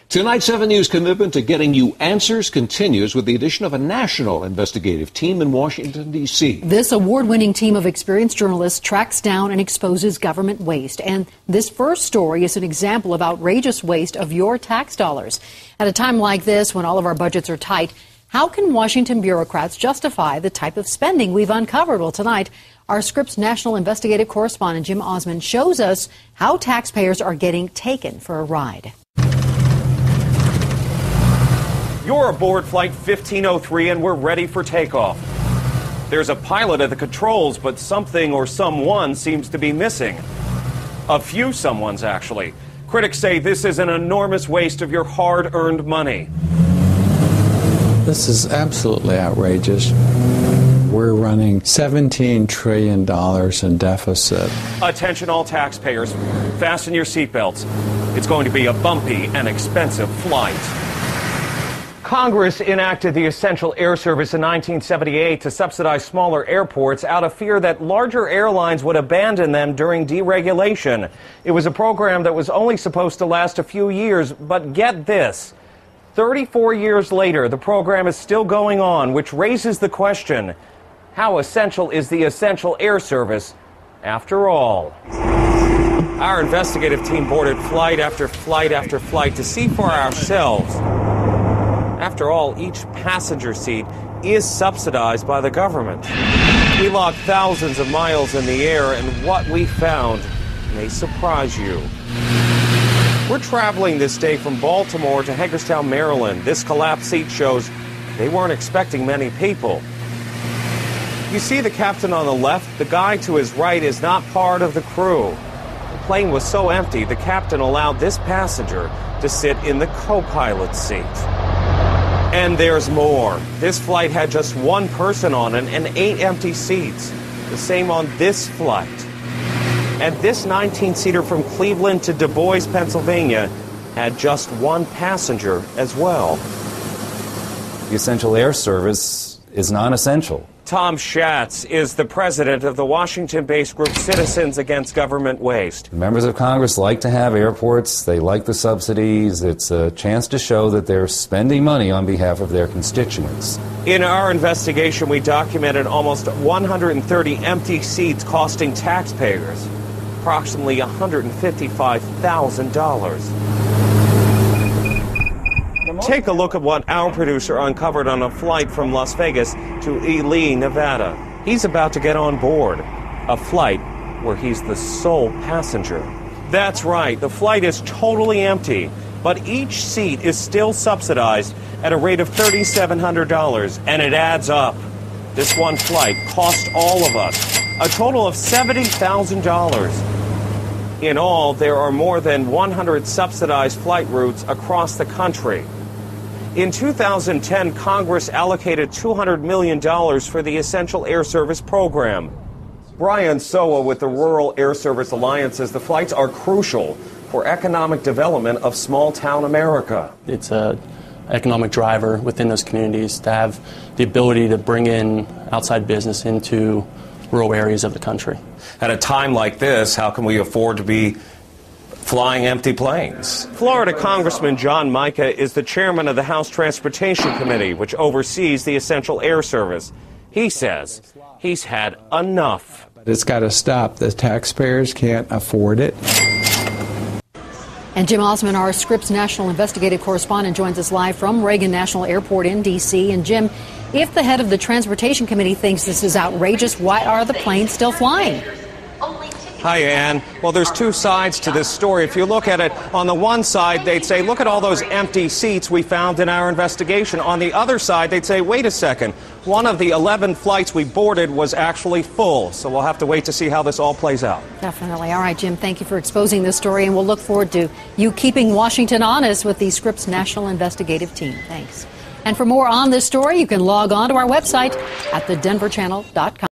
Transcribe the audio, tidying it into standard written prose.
Tonight, 7 News' commitment to getting you answers continues with the addition of a national investigative team in Washington, D.C. This award-winning team of experienced journalists tracks down and exposes government waste. And this first story is an example of outrageous waste of your tax dollars. At a time like this, when all of our budgets are tight, how can Washington bureaucrats justify the type of spending we've uncovered? Well, tonight, our Scripps national investigative correspondent Jim Osman shows us how taxpayers are getting taken for a ride. You're aboard Flight 1503 and we're ready for takeoff. There's a pilot at the controls, but something or someone seems to be missing. A few someones, actually. Critics say this is an enormous waste of your hard-earned money. This is absolutely outrageous. We're running $17 trillion in deficit. Attention all taxpayers, fasten your seatbelts. It's going to be a bumpy and expensive flight. Congress enacted the Essential Air Service in 1978 to subsidize smaller airports out of fear that larger airlines would abandon them during deregulation. It was a program that was only supposed to last a few years, but get this. 34 years later, the program is still going on, which raises the question, how essential is the Essential Air Service after all? Our investigative team boarded flight after flight after flight to see for ourselves. After all, each passenger seat is subsidized by the government. We logged thousands of miles in the air, and what we found may surprise you. We're traveling this day from Baltimore to Hagerstown, Maryland. This collapsed seat shows they weren't expecting many people. You see the captain on the left? The guy to his right is not part of the crew. The plane was so empty, the captain allowed this passenger to sit in the co-pilot's seat. And there's more. This flight had just one person on it and 8 empty seats. The same on this flight. And this 19-seater from Cleveland to Du Bois, Pennsylvania, had just one passenger as well. The Essential Air Service is non-essential. Tom Schatz is the president of the Washington-based group Citizens Against Government Waste. Members of Congress like to have airports. They like the subsidies. It's a chance to show that they're spending money on behalf of their constituents. In our investigation, we documented almost 130 empty seats costing taxpayers approximately $155,000. Take a look at what our producer uncovered on a flight from Las Vegas to Ely, Nevada. He's about to get on board a flight where he's the sole passenger. That's right, the flight is totally empty, but each seat is still subsidized at a rate of $3,700, and it adds up. This one flight cost all of us a total of $70,000. In all, there are more than 100 subsidized flight routes across the country. In 2010, Congress allocated $200 million for the Essential Air Service program. Brian Sowa with the Rural Air Service Alliance says the flights are crucial for economic development of small-town America. It's an economic driver within those communities to have the ability to bring in outside business into rural areas of the country. At a time like this, how can we afford to be flying empty planes? Florida Congressman John Mica is the chairman of the House Transportation Committee, which oversees the Essential Air Service. He says he's had enough. It's got to stop. The taxpayers can't afford it. And Jim Osman, our Scripps national investigative correspondent, joins us live from Reagan National Airport in D.C. And Jim, if the head of the Transportation Committee thinks this is outrageous, why are the planes still flying? Hi, Ann. Well, there's two sides to this story. If you look at it, on the one side, they'd say, look at all those empty seats we found in our investigation. On the other side, they'd say, wait a second, one of the 11 flights we boarded was actually full. So we'll have to wait to see how this all plays out. Definitely. All right, Jim, thank you for exposing this story, and we'll look forward to you keeping Washington honest with the Scripps National Investigative Team. Thanks. And for more on this story, you can log on to our website at thedenverchannel.com.